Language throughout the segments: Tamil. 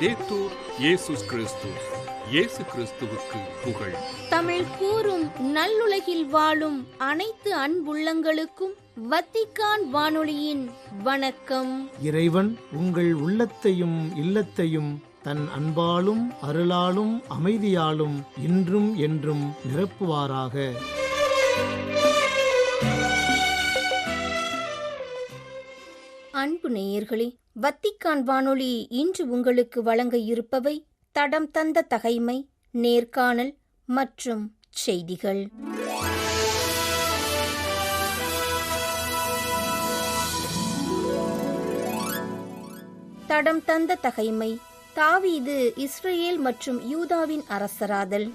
லௌதேத்தூர் இயேசுஸ் கிறிஸ்துஸ். இயேசு கிறிஸ்துவுக்கு புகழ். தமிழ் கூறும் நல்லுலகில் வாழும் அனைத்து அன்புள்ளங்களுக்கும் வத்திக்கான் வானொலியின் வணக்கம். இறைவன் உங்கள் உள்ளத்தையும் இல்லத்தையும் தன் அன்பாலும் அருளாலும் அமைதியாலும் இன்றும் என்றும் நிரப்புவாராக. அன்பு நேயர்களே, வத்திக்கான் வானொலி இன்று உங்களுக்கு வழங்க இருப்பவை தடம் தந்த தகைமை, நேர்காணல் மற்றும் செய்திகள். தடம் தந்த தகைமை. தாவீது இஸ்ரேல் மற்றும் யூதாவின் அரசராதல்.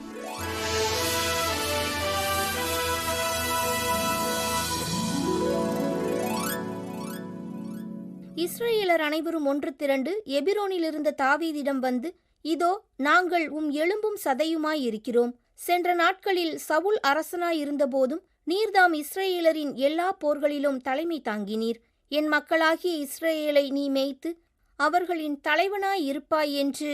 இஸ்ரேலர் அனைவரும் ஒன்று திரண்டு எபிரோனில் இருந்த தாவீதிடம் வந்து, இதோ நாங்கள் எலும்பும் சதையுமாய் இருக்கிறோம். சென்ற நாட்களில் சவுல் அரசனாய் இருந்தபோதும் நீர்தாம் இஸ்ரேலரின் எல்லா போர்களிலும் தலைமை தாங்கினீர். என் மக்களாகிய இஸ்ரேலை நீ மேய்த்து அவர்களின் தலைவனாய் இருப்பாய் என்று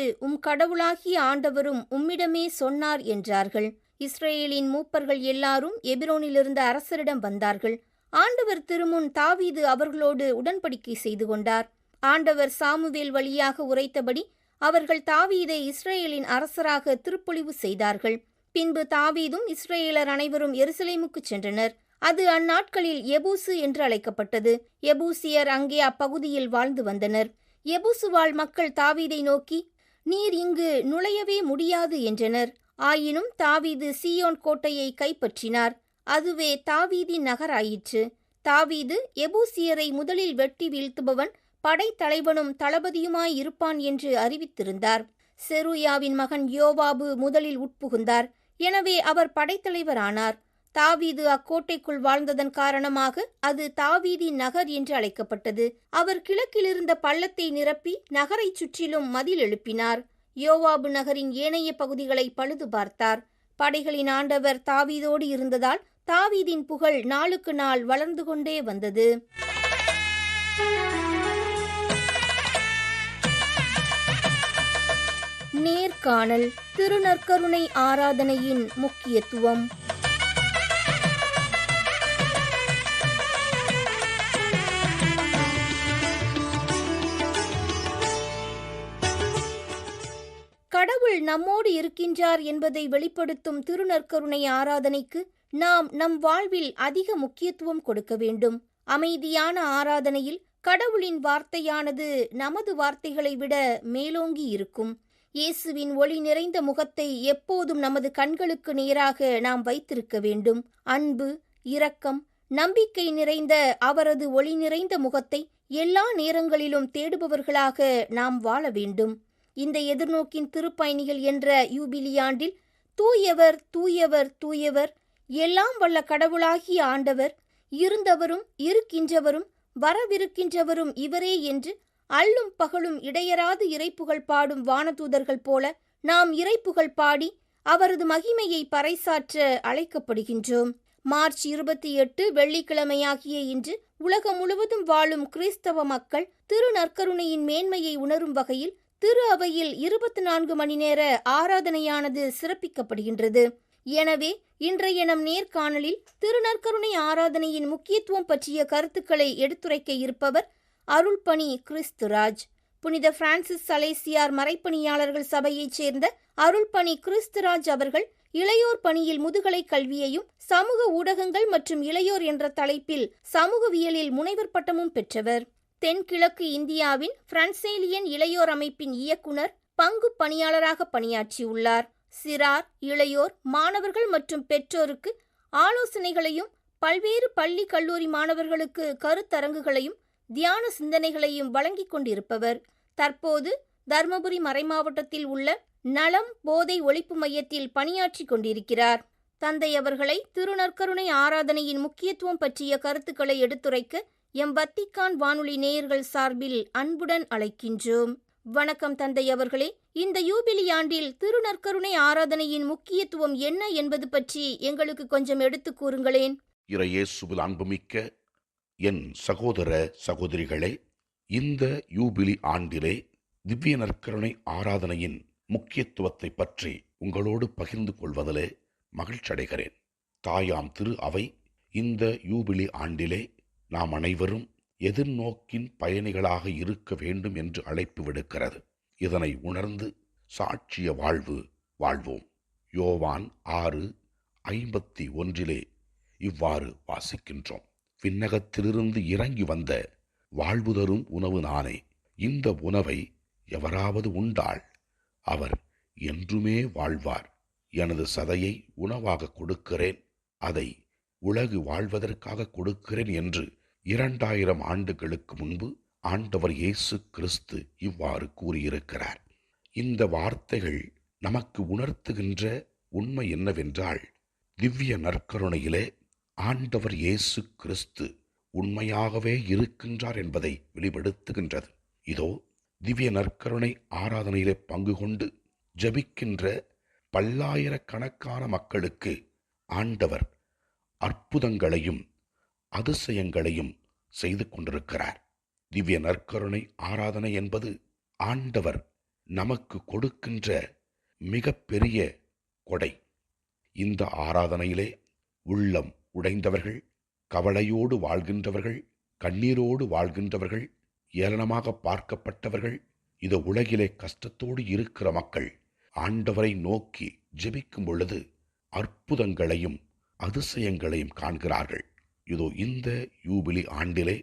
கடவுளாகிய ஆண்டவரும் உம்மிடமே சொன்னார் என்றார்கள். இஸ்ரேலின் மூப்பர்கள் எல்லாரும் எபிரோனிலிருந்த அரசரிடம் வந்தார்கள். ஆண்டவர் திருமுன் தாவீது அவர்களோடு உடன்படிக்கை செய்து கொண்டார். ஆண்டவர் சாமுவேல் வழியாக உரைத்தபடி அவர்கள் தாவீதை இஸ்ரேலின் அரசராக திருப்பொழிவு செய்தார்கள். பின்பு தாவீதும் இஸ்ரேலர் அனைவரும் எருசலேமுக்கு சென்றனர். அது அந்நாட்களில் எபூசு என்று அழைக்கப்பட்டது. எபூசியர் அங்கே அப்பகுதியில் வாழ்ந்து வந்தனர். எபூசு வாழ் மக்கள் தாவீதை நோக்கி, நீர் இங்கு நுழையவே முடியாது என்றனர். ஆயினும் தாவீது சீயோன் கோட்டையை கைப்பற்றினார். அதுவே தாவீதின் நகராயிற்று. தாவீது எபூசியரை முதலில் வெட்டி வீழ்த்துபவன், படைத்தலைவனும் தளபதியுமாய் இருப்பான் என்று அறிவித்திருந்தார். செருயாவின் மகன் யோவாபு முதலில் உட்புகுந்தார். எனவே அவர் படைத்தலைவரானார். தாவீது அக்கோட்டைக்குள் வாழ்ந்ததன் காரணமாக அது தாவீதின் நகர் என்று அழைக்கப்பட்டது. அவர் கிழக்கிலிருந்த பள்ளத்தை நிரப்பி நகரை சுற்றிலும் மதில் எழுப்பினார். யோவாபு நகரின் ஏனைய பகுதிகளை பழுது பார்த்தார். படைகளின் ஆண்டவர் தாவீதோடு இருந்ததால் தாவீதின் புகழ் நாளுக்கு நாள் வளர்ந்து கொண்டே வந்தது. நேர்காணல். திருநற்கருணை ஆராதனையின் முக்கியத்துவம். கடவுள் நம்மோடு இருக்கின்றார் என்பதை வெளிப்படுத்தும் திருநற்கருணை ஆராதனைக்கு நாம் நம் வாழ்வில் அதிக முக்கியத்துவம் கொடுக்க வேண்டும். அமைதியான ஆராதனையில் கடவுளின் வார்த்தையானது நமது வார்த்தைகளை விட மேலோங்கி இருக்கும். இயேசுவின் ஒளி நிறைந்த முகத்தை எப்போதும் நமது கண்களுக்கு நேராக நாம் வைத்திருக்க வேண்டும். அன்பு, இரக்கம், நம்பிக்கை நிறைந்த அவரது ஒளி நிறைந்த முகத்தை எல்லா நேரங்களிலும் தேடுபவர்களாக நாம் வாழ வேண்டும். இந்த எதிர்நோக்கின் திருப்பயணிகள் என்ற யூபிலியாண்டில் தூயவர் தூயவர் தூயவர், எல்லாம் வல்ல கடவுளாகிய ஆண்டவர், இருந்தவரும் இருக்கின்றவரும் வரவிருக்கின்றவரும் இவரே என்று அல்லும் பகலும் இடையராது இறைப்புகழ் பாடும் வானதூதர்கள் போல நாம் இறைப்புகழ் பாடி அவரது மகிமையை பறைசாற்ற அழைக்கப்படுகின்றோம். மார்ச் 28 வெள்ளிக்கிழமையாகிய இன்று உலகம் முழுவதும் வாழும் கிறிஸ்தவ மக்கள் திருநற்கருணையின் மேன்மையை உணரும் வகையில் திரு அவையில் 24 மணி நேர ஆராதனையானது சிறப்பிக்கப்படுகின்றது. எனவே இன்றைய நம் நேர்காணலில் திருநற்கருணை ஆராதனையின் முக்கியத்துவம் பற்றிய கருத்துக்களை எடுத்துரைக்க இருப்பவர் அருள்பணி கிறிஸ்துராஜ். புனித பிரான்சிஸ் சலேசியார் மறைப்பணியாளர்கள் சபையைச் சேர்ந்த அருள்பணி கிறிஸ்துராஜ் அவர்கள் இளையோர் பணியில் முதுகலை கல்வியையும் சமூக ஊடகங்கள் மற்றும் இளையோர் என்ற தலைப்பில் சமூகவியலில் முனைவர் பட்டமும் பெற்றவர். தென்கிழக்கு இந்தியாவின் பிரான்சேலியன் இளையோர் அமைப்பின் இயக்குனர், பங்கு பணியாளராக பணியாற்றியுள்ளார். சிறார், இளையோர், மாணவர்கள் மற்றும் பெற்றோருக்கு ஆலோசனைகளையும் பல்வேறு பள்ளி கல்லூரி மாணவர்களுக்கு கருத்தரங்குகளையும் தியான சிந்தனைகளையும் வழங்கிக் கொண்டிருப்பவர். தற்போது தர்மபுரி மறைமாவட்டத்தில் உள்ள நலம் போதை ஒழிப்பு மையத்தில் பணியாற்றி கொண்டிருக்கிறார். தந்தை அவர்களை திருநற்கருணை ஆராதனையின் முக்கியத்துவம் பற்றிய கருத்துக்களை எடுத்துரைக்க எம் வத்திக்கான் வானொலி நேயர்கள் சார்பில் அன்புடன் அழைக்கின்றோம். வணக்கம் தந்தை அவர்களே. இந்த யூபிலி ஆண்டில் திருநற்கருணை ஆராதனையின் முக்கியத்துவம் என்ன என்பது பற்றி எங்களுக்கு கொஞ்சம் எடுத்து கூறுங்களேன். இறையேசுவில் அன்புமிக்க என் சகோதர சகோதரிகளே, இந்த யூபிலி ஆண்டிலே திவ்ய நற்கருணை ஆராதனையின் முக்கியத்துவத்தை பற்றி உங்களோடு பகிர்ந்து கொள்வதிலே மகிழ்ச்சி அடைகிறேன். தாயாம் திரு அவை இந்த யூபிலி ஆண்டிலே நாம் அனைவரும் எதிர்நோக்கின் பயணிகளாக இருக்க வேண்டும் என்று அழைப்பு விடுக்கிறது. இதனை உணர்ந்து சாட்சிய வாழ்வு வாழ்வோம். யோவான் 6:51 இவ்வாறு வாசிக்கின்றோம். விண்ணகத்திலிருந்து இறங்கி வந்த வாழ்வு தரும் உணவு நானே. இந்த உணவை எவராவது உண்டால் அவர் என்றுமே வாழ்வார். எனது சதையை உணவாக கொடுக்கிறேன், அதை உலகு வாழ்வதற்காக கொடுக்கிறேன் என்று 2000 ஆண்டுகளுக்கு முன்பு ஆண்டவர் இயேசு கிறிஸ்து இவ்வாறு கூறியிருக்கிறார். இந்த வார்த்தைகள் நமக்கு உணர்த்துகின்ற உண்மை என்னவென்றால், திவ்ய நற்கருணையிலே ஆண்டவர் இயேசு கிறிஸ்து உண்மையாகவே இருக்கின்றார் என்பதை வெளிப்படுத்துகின்றது. இதோ திவ்ய நற்கருணை ஆராதனையிலே பங்கு கொண்டு ஜபிக்கின்ற பல்லாயிரக்கணக்கான மக்களுக்கு ஆண்டவர் அற்புதங்களையும் அதிசயங்களையும் செய்து கொண்டிருக்கிறார். திவ்ய நற்கருணை ஆராதனை என்பது ஆண்டவர் நமக்கு கொடுக்கின்ற மிக பெரிய கொடை. இந்த ஆராதனையிலே உள்ளம் உடைந்தவர்கள், கவலையோடு வாழ்கின்றவர்கள், கண்ணீரோடு வாழ்கின்றவர்கள், ஏளனமாக பார்க்கப்பட்டவர்கள், இந்த உலகிலே கஷ்டத்தோடு இருக்கிற மக்கள் ஆண்டவரை நோக்கி ஜெபிக்கும் பொழுது அற்புதங்களையும் அதிசயங்களையும் காண்கிறார்கள். இதோ இந்த யூபிலி ஆண்டிலே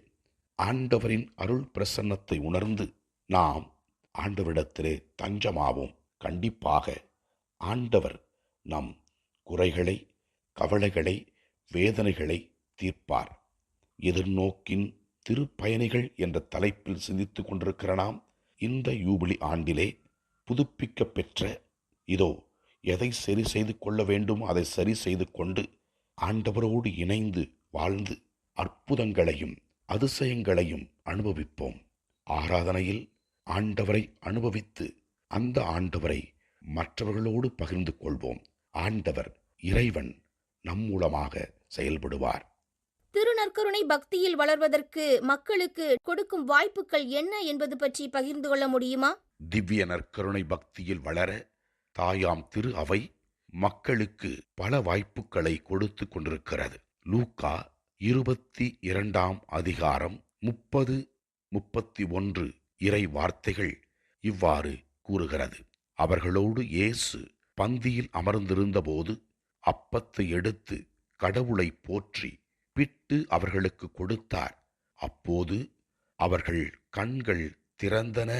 ஆண்டவரின் அருள் பிரசன்னத்தை உணர்ந்து நாம் ஆண்டவரிடத்திலே தஞ்சமாவோம். கண்டிப்பாக ஆண்டவர் நம் குறைகளை, கவலைகளை, வேதனைகளை தீர்ப்பார். எதிர்நோக்கின் திருப்பயணிகள் என்ற தலைப்பில் சிந்தித்துக் கொண்டிருக்கிற நாம் இந்த யூபிலி ஆண்டிலே புதுப்பிக்க பெற்ற இதோ எதை சரி செய்து கொள்ள வேண்டுமோ அதை சரி செய்து கொண்டு ஆண்டவரோடு இணைந்து வாழ்ந்து அற்புதங்களையும் அதிசயங்களையும் அனுபவிப்போம். ஆராதனையில் ஆண்டவரை அனுபவித்து அந்த ஆண்டவரை மற்றவர்களோடு பகிர்ந்து கொள்வோம். ஆண்டவர் இறைவன் நம் மூலமாக செயல்படுவார். திருநற்கருணை பக்தியில் வளர்வதற்கு மக்களுக்கு கொடுக்கும் வாய்ப்புகள் என்ன என்பது பற்றி பகிர்ந்து கொள்ள முடியுமா? திவ்ய நற்கருணை பக்தியில் வளர தாயாம் திரு அவை மக்களுக்கு பல வாய்ப்புகளை கொடுத்து கொண்டிருக்கிறது. லூக்கா 22 30-31 இறை வார்த்தைகள் இவ்வாறு கூறுகிறது. அவர்களோடு இயேசு பந்தியில் அமர்ந்திருந்தபோது அப்பத்தை எடுத்து கடவுளை போற்றி பிட்டு அவர்களுக்கு கொடுத்தார். அப்போது அவர்கள் கண்கள் திறந்தன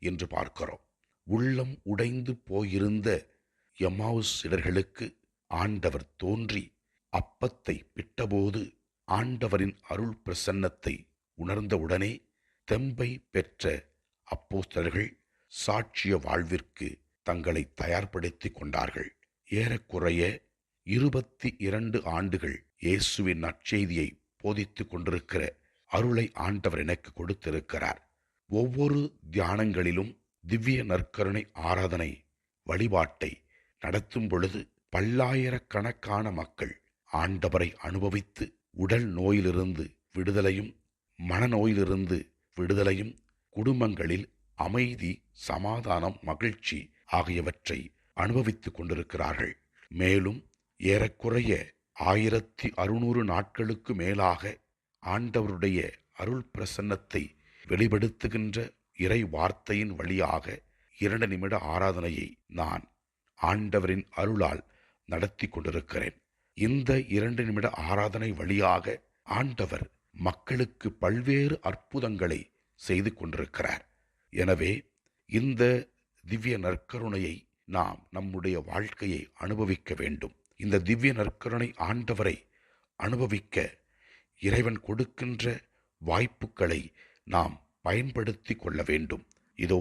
என்று பார்க்கிறோம். உள்ளம் உடைந்து போயிருந்த எம்மாவுஸ் சீடர்களுக்கு ஆண்டவர் தோன்றி அப்பத்தை பிட்டபோது ஆண்டவரின் அருள் பிரசன்னத்தை உணர்ந்தவுடனே தெம்பை பெற்ற அப்போஸ்தலர்கள் சாட்சிய வாழ்விற்கு தங்களை தயார்படுத்திக் கொண்டார்கள். ஏறக்குறைய 22 ஆண்டுகள் இயேசுவின் நற்செய்தியை போதித்துக் கொண்டிருக்கிற அருளை ஆண்டவர் எனக்கு கொடுத்திருக்கிறார். ஒவ்வொரு தியானங்களிலும் திவ்ய நற்கருணை ஆராதனை வழிபாட்டை நடத்தும் பொழுது பல்லாயிரக்கணக்கான மக்கள் ஆண்டவரை அனுபவித்து உடல் நோயிலிருந்து விடுதலையும், மனநோயிலிருந்து விடுதலையும், குடும்பங்களில் அமைதி, சமாதானம், மகிழ்ச்சி ஆகியவற்றை அனுபவித்துக் கொண்டிருக்கிறார்கள். மேலும் ஏறக்குறைய 1600 நாட்களுக்கு மேலாக ஆண்டவருடைய அருள் பிரசன்னத்தை வெளிப்படுத்துகின்ற இறை வார்த்தையின் வழியாக 2 நிமிட ஆராதனையை நான் ஆண்டவரின் அருளால் நடத்தி கொண்டிருக்கிறேன். இந்த 2 நிமிட ஆராதனை வழியாக ஆண்டவர் மக்களுக்கு பல்வேறு அற்புதங்களை செய்து கொண்டிருக்கிறார். எனவே இந்த திவ்ய நற்கருணையை நாம் நம்முடைய வாழ்க்கையை அனுபவிக்க வேண்டும். இந்த திவ்ய நற்கருணை ஆண்டவரை அனுபவிக்க இறைவன் கொடுக்கின்ற வாய்ப்புகளை நாம் பயன்படுத்தி கொள்ள வேண்டும். இதோ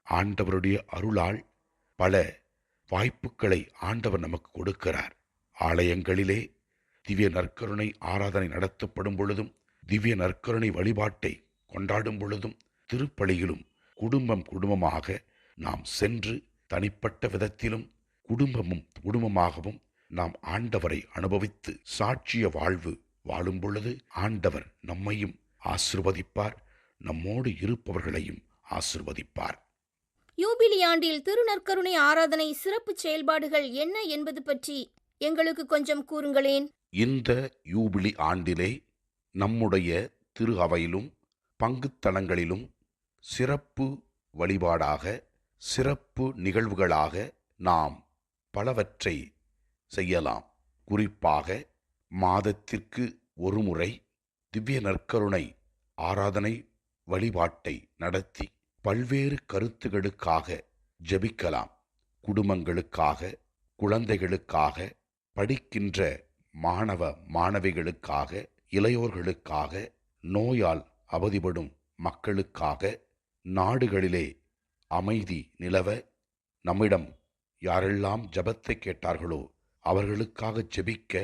ஆண்டவருடைய அருளால் பல வாய்ப்புகளை ஆண்டவர் நமக்கு கொடுக்கிறார். ஆலயங்களிலே திவ்ய நற்கருணை ஆராதனை நடத்தப்படும் பொழுதும், திவ்ய நற்கருணை வழிபாட்டை கொண்டாடும் பொழுதும், திருப்பலியிலும் குடும்பமாக நாம் சென்று தனிப்பட்ட விதத்திலும் குடும்பமாகவும் நாம் ஆண்டவரை அனுபவித்து சாட்சிய வாழ்வு வாழும் பொழுது ஆண்டவர் நம்மையும் ஆசிர்வதிப்பார், நம்மோடு இருப்பவர்களையும் ஆசிர்வதிப்பார். யூபிலி ஆண்டில் திருநற்கருணை ஆராதனை சிறப்பு செயல்பாடுகள் என்ன என்பது பற்றி எங்களுக்கு கொஞ்சம் கூறுங்களேன். இந்த யூபிலி ஆண்டிலே நம்முடைய திரு அவையிலும் பங்குத்தலங்களிலும் சிறப்பு வழிபாடாக, சிறப்பு நிகழ்வுகளாக நாம் பலவற்றை செய்யலாம். குறிப்பாக மாதத்திற்கு ஒருமுறை திவ்ய நற்கருணை ஆராதனை வழிபாட்டை நடத்தி பல்வேறு கருத்துகளுக்காக ஜெபிக்கலாம். குடும்பங்களுக்காக, குழந்தைகளுக்காக, படிக்கின்ற மாணவ மாணவிகளுக்காக, இளையோர்களுக்காக, நோயால் அவதிப்படும் மக்களுக்காக, நாடுகளிலே அமைதி நிலவ நம்மிடம் யாரெல்லாம் ஜெபத்தை கேட்டார்களோ அவர்களுக்காக ஜெபிக்க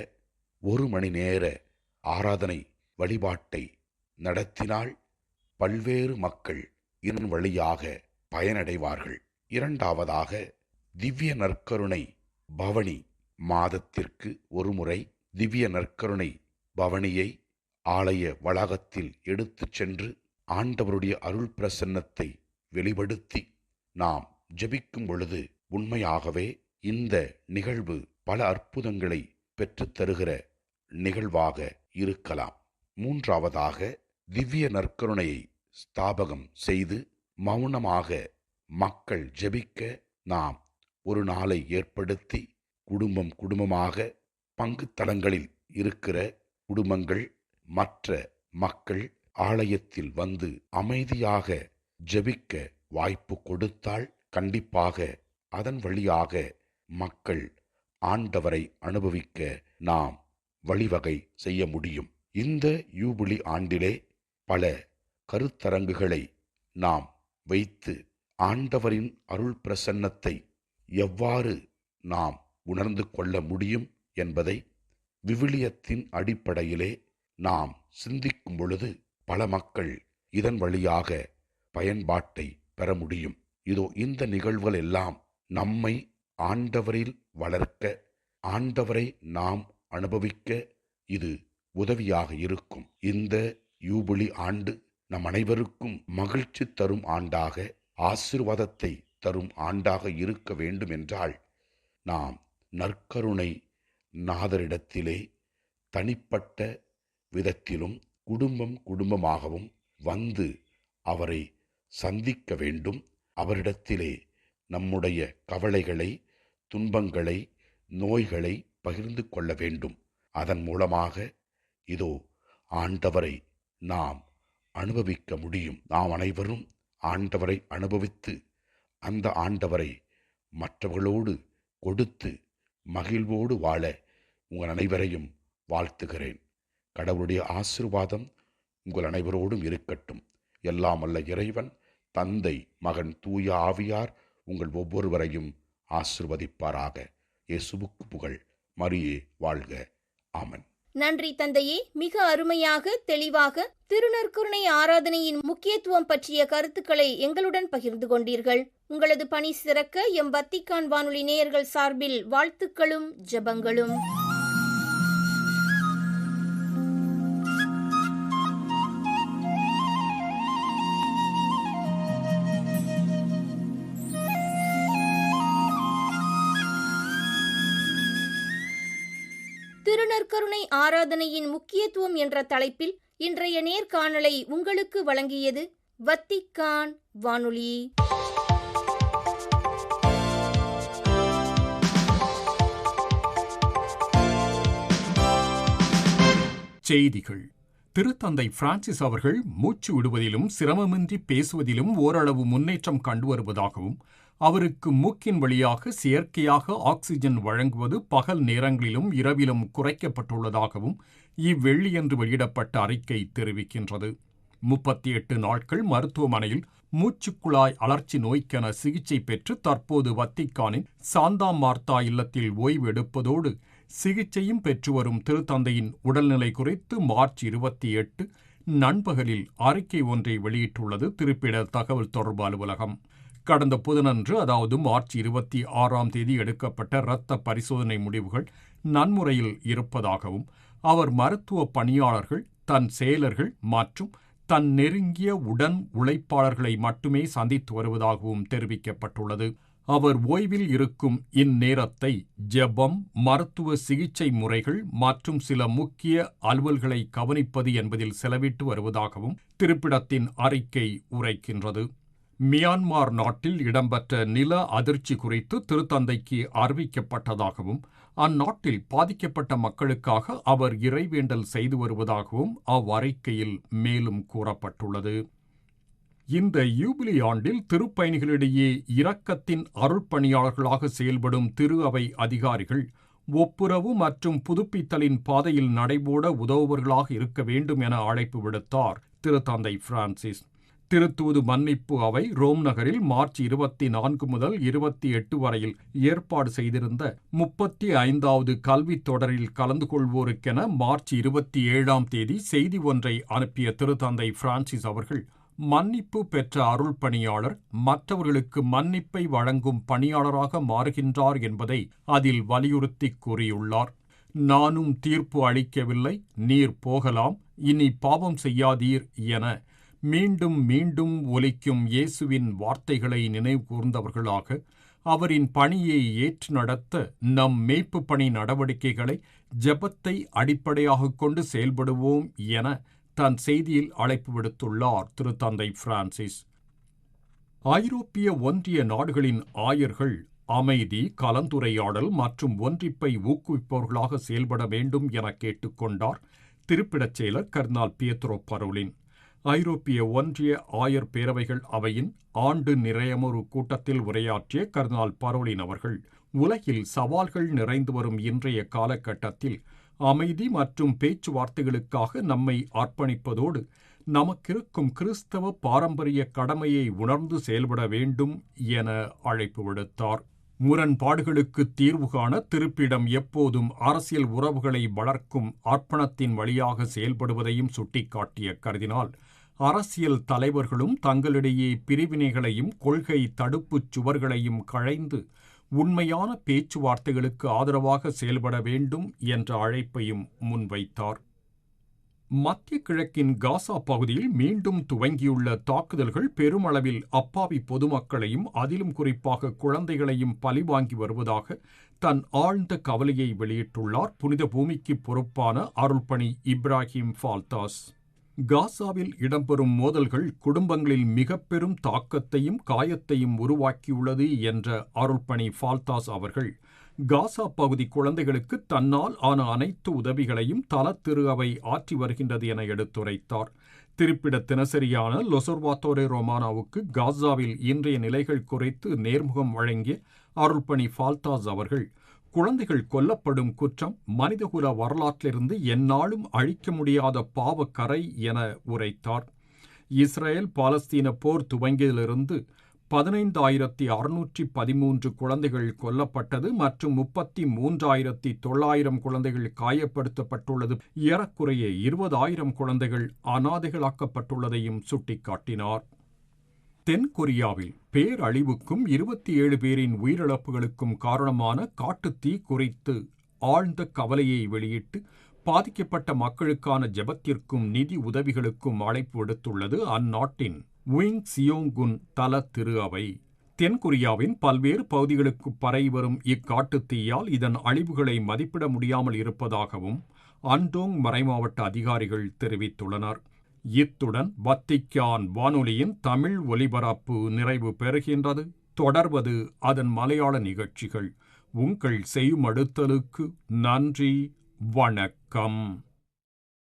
1 மணி நேர ஆராதனை வழிபாட்டை நடத்தினால் பல்வேறு மக்கள் இதன் வழியாக பயனடைவார்கள். 2வதாக திவ்ய நற்கருணை பவனி, மாதத்திற்கு ஒருமுறை திவ்ய நற்கருணை பவனியை ஆலய வளாகத்தில் எடுத்துச் சென்று ஆண்டவருடைய அருள் பிரசன்னத்தை வெளிப்படுத்தி நாம் ஜெபிக்கும் பொழுது உண்மையாகவே இந்த நிகழ்வு பல அற்புதங்களை பெற்றுத் தருகிற நிகழ்வாக இருக்கலாம். 3வதாக திவ்ய நற்கருணையை ஸ்தாபகம் செய்து மௌனமாக மக்கள் ஜெபிக்க நாம் ஒரு நாளை ஏற்படுத்தி குடும்பமாக பங்குத்தலங்களில் இருக்கிற குடும்பங்கள் மற்ற மக்கள் ஆலயத்தில் வந்து அமைதியாக ஜெபிக்க வாய்ப்பு கொடுத்தால் கண்டிப்பாக அதன் வழியாக மக்கள் ஆண்டவரை அனுபவிக்க நாம் வழிவகை செய்ய முடியும். இந்த யூபிலி ஆண்டிலே பல கருத்தரங்குகளை நாம் வைத்து ஆண்டவரின் அருள் பிரசன்னத்தை எவ்வாறு நாம் உணர்ந்து கொள்ள முடியும் என்பதை விவிலியத்தின் அடிப்படையிலே நாம் சிந்திக்கும் பொழுது பல மக்கள் இதன் வழியாக பயன்பாட்டை பெற முடியும். இதோ இந்த நிகழ்வுகள் எல்லாம் நம்மை ஆண்டவரில் வளர்க்க, ஆண்டவரை நாம் அனுபவிக்க இது உதவியாக இருக்கும். இந்த யூபிலி ஆண்டு நம் அனைவருக்கும் மகிழ்ச்சி தரும் ஆண்டாக, ஆசீர்வாதத்தை தரும் ஆண்டாக இருக்க வேண்டும் என்றால் நாம் நற்கருணை நாதரிடத்திலே தனிப்பட்ட விதத்திலும் குடும்பமாகவும் வந்து அவரை சந்திக்க வேண்டும். அவரிடத்திலே நம்முடைய கவலைகளை, துன்பங்களை, நோய்களை பகிர்ந்து கொள்ள வேண்டும். அதன் மூலமாக இதோ ஆண்டவரை நாம் அனுபவிக்க முடியும். நாம் அனைவரும் ஆண்டவரை அனுபவித்து அந்த ஆண்டவரை மற்றவர்களோடு கொடுத்து மகிழ்வோடு வாழ உங்கள் அனைவரையும் வாழ்த்துகிறேன். கடவுளுடைய ஆசீர்வாதம் உங்கள் அனைவரோடும் இருக்கட்டும். எல்லாம் வல்ல இறைவன், தந்தை, மகன், தூய ஆவியார் உங்கள் ஒவ்வொருவரையும் ஆசீர்வதிப்பாராக. இயேசுவுக்கு புகழ். மரியே வாழ்க. ஆமென். நன்றி தந்தையே. மிக அருமையாக, தெளிவாக திருநற்கருணை ஆராதனையின் முக்கியத்துவம் பற்றிய கருத்துக்களை எங்களுடன் பகிர்ந்து கொண்டீர்கள். உங்களது பணி சிறக்க எம் வத்திக்கான் வானொலி நேயர்கள் சார்பில் வாழ்த்துக்களும் ஜெபங்களும். திருநற்கருணை ஆராதனையின் முக்கியத்துவம் என்ற தலைப்பில் இன்றைய நேர்காணலை உங்களுக்கு வழங்கியது வத்திக்கான் வானொலி. செய்திகள். திருத்தந்தை பிரான்சிஸ் அவர்கள் மூச்சு விடுவதிலும் சிரமமின்றி பேசுவதிலும் ஓரளவு முன்னேற்றம் கண்டு வருவதாகவும், அவருக்கு மூக்கின் வழியாக செயற்கையாக ஆக்சிஜன் வழங்குவது பகல் நேரங்களிலும் இரவிலும் குறைக்கப்பட்டுள்ளதாகவும் இவ்வெள்ளியன்று வெளியிடப்பட்ட அறிக்கை தெரிவிக்கின்றது. 38 நாட்கள் மருத்துவமனையில் மூச்சுக்குழாய் அழற்சி நோய்க்கென சிகிச்சை பெற்று தற்போது வத்திக்கானின் சாந்தா மார்த்தா இல்லத்தில் ஓய்வு எடுப்பதோடு சிகிச்சையும் பெற்று வரும் திருத்தந்தையின் உடல்நிலை குறித்து மார்ச் 28 நண்பகலில் அறிக்கை ஒன்றை வெளியிட்டுள்ளது திருப்பிட தகவல் தொடர்பு அலுவலகம். கடந்த புதனன்று, அதாவது மார்ச் 26 எடுக்கப்பட்ட இரத்த பரிசோதனை முடிவுகள் நன்முறையில் இருப்பதாகவும், அவர் மருத்துவ பணியாளர்கள், தன் செயலர்கள் மற்றும் தன் நெருங்கிய உடன் உழைப்பாளர்களை மட்டுமே சந்தித்து வருவதாகவும் தெரிவிக்கப்பட்டுள்ளது. அவர் ஓய்வில் இருக்கும் இந்நேரத்தை ஜெபம், மருத்துவ சிகிச்சை முறைகள் மற்றும் சில முக்கிய அலுவல்களை கவனிப்பது என்பதில் செலவிட்டு வருவதாகவும் திருப்பிடத்தின் அறிக்கை உரைக்கின்றது. மியான்மார் நாட்டில் இடம்பெற்ற நில அதிர்ச்சி குறித்து திருத்தந்தைக்கு அறிவிக்கப்பட்டதாகவும் அந்நாட்டில் பாதிக்கப்பட்ட மக்களுக்காக அவர் இறைவேண்டல் செய்து வருவதாகவும் அவ்வறிக்கையில் மேலும் கூறப்பட்டுள்ளது. இந்த யூபிலி ஆண்டில் திருப்பயணிகளிடையே இரக்கத்தின் அருட்பணியாளர்களாக செயல்படும் திரு அவை அதிகாரிகள் ஒப்புரவு மற்றும் புதுப்பித்தலின் பாதையில் நடைபோட உதவுபவர்களாக இருக்க வேண்டும் என அழைப்பு விடுத்தார் திருத்தந்தை பிரான்சிஸ். திருத்தூது மன்னிப்பு அவை ரோம் நகரில் மார்ச் 24 முதல் 28 வரையில் ஏற்பாடு செய்திருந்த 35வது கல்வித் தொடரில் கலந்து கொள்வோருக்கென மார்ச் 27ஆம் தேதி செய்தி ஒன்றை அனுப்பிய திருத்தந்தை பிரான்சிஸ் அவர்கள், மன்னிப்பு பெற்ற அருள் பணியாளர் மற்றவர்களுக்கு மன்னிப்பை வழங்கும் பணியாளராக மாறுகின்றார் என்பதை அதில் வலியுறுத்தி கூறியுள்ளார். நானும் தீர்ப்பு அளிக்கவில்லை, நீர் போகலாம், இனி பாவம் செய்யாதீர் என மீண்டும் மீண்டும் ஒலிக்கும் இயேசுவின் வார்த்தைகளை நினைவு கூர்ந்தவர்களாக அவரின் பணியை ஏற்று நடத்த நம் மேய்ப்பு பணி நடவடிக்கைகளை ஜெபத்தை அடிப்படையாக கொண்டு செயல்படுவோம் என தன் செய்தியில் அழைப்பு விடுத்துள்ளார் திருத்தந்தை பிரான்சிஸ். ஐரோப்பிய ஒன்றிய நாடுகளின் ஆயர்கள் அமைதி, கலந்துரையாடல் மற்றும் ஒன்றிப்பை ஊக்குவிப்பவர்களாக செயல்பட வேண்டும் என கேட்டுக்கொண்டார் திருப்பிடச் செயலர் கர்தினால் பியத்ரோ பரோலின். ஐரோப்பிய ஒன்றிய ஆயர் பேரவைகள் அவையின் ஆண்டு நிறையமொரு கூட்டத்தில் உரையாற்றிய கர்தினால் பரோலின் அவர்கள், உலகில் சவால்கள் நிறைந்து வரும் இன்றைய காலகட்டத்தில் அமைதி மற்றும் பேச்சுவார்த்தைகளுக்காக நம்மை அர்ப்பணிப்பதோடு நமக்கிருக்கும் கிறிஸ்தவ பாரம்பரிய கடமையை உணர்ந்து செயல்பட வேண்டும் என அழைப்பு விடுத்தார். முரண்பாடுகளுக்கு தீர்வு காண திருப்பிடம் எப்போதும் அரசியல் உறவுகளை வளர்க்கும் அர்ப்பணத்தின் வழியாக செயல்படுவதையும் சுட்டிக்காட்டிய கர்தினால், அரசியல் தலைவர்களும் தங்களிடையே பிரிவினைகளையும் கொள்கை தடுப்புச் சுவர்களையும் களைந்து உண்மையான பேச்சுவார்த்தைகளுக்கு ஆதரவாக செயல்பட வேண்டும் என்ற அழைப்பையும் முன்வைத்தார். மத்திய கிழக்கின் காசா பகுதியில் மீண்டும் துவங்கியுள்ள தாக்குதல்கள் பெருமளவில் அப்பாவி பொதுமக்களையும் அதிலும் குறிப்பாக குழந்தைகளையும் பழிவாங்கி வருவதாக தன் ஆழ்ந்த கவலையை வெளியிட்டுள்ளார் புனித பூமிக்கு பொறுப்பான அருள்பணி இப்ராஹிம் ஃபால்தாஸ். காசாவில் இடம்பெறும் மோதல்கள் குடும்பங்களில் மிக பெரும் தாக்கத்தையும் காயத்தையும் உருவாக்கியுள்ளது என்ற அருள்பணி ஃபால்தாஸ் அவர்கள், காசா பகுதி குழந்தைகளுக்கு தன்னால் ஆன அனைத்து உதவிகளையும் தல திரு அவை ஆற்றி வருகின்றது என எடுத்துரைத்தார். திருப்பிட தினசரியான லொசர்வாத்தோரே ரோமானாவுக்கு காசாவில் இன்றைய நிலைகள் குறித்து நேர்முகம் வழங்கிய அருள்பணி ஃபால்தாஸ் அவர்கள், குழந்தைகள் கொல்லப்படும் குற்றம் மனிதகுல வரலாற்றிலிருந்து எந்நாளும் அழிக்க முடியாத பாவக்கரை என உரைத்தார். இஸ்ரேல் பாலஸ்தீன போர் துவங்கியதிலிருந்து 15,613 குழந்தைகள் கொல்லப்பட்டது மற்றும் 33,900 குழந்தைகள் காயப்படுத்தப்பட்டுள்ளது, ஏறக்குறைய 20,000 குழந்தைகள் அனாதைகளாக்கப்பட்டுள்ளதையும் சுட்டிக்காட்டினார். தென்கொரியாவில் பேரழிவுக்கும் 27 பேரின் உயிரிழப்புகளுக்கும் காரணமான காட்டுத்தீ குறித்து ஆழ்ந்த கவலையை வெளியிட்டு பாதிக்கப்பட்ட மக்களுக்கான ஜெபத்திற்கும் நிதி உதவிகளுக்கும் அழைப்பு விடுத்துள்ளது அந்நாட்டின் விங் சியோங்குன் தல திரு அவை. தென்கொரியாவின் பல்வேறு பகுதிகளுக்கு பரவி வரும் இக்காட்டுத்தீயால் இதன் அழிவுகளை மதிப்பிட முடியாமல் இருப்பதாகவும் அண்டோங் மறைமாவட்ட அதிகாரிகள் தெரிவித்துள்ளனர். இத்துடன் வத்திக்கான் வானொலியின் தமிழ் ஒலிபரப்பு நிறைவு பெறுகின்றது. தொடர்வது அதன் மலையாள நிகழ்ச்சிகள். உங்கள் செய்யுமடுத்தலுக்கு நன்றி, வணக்கம்.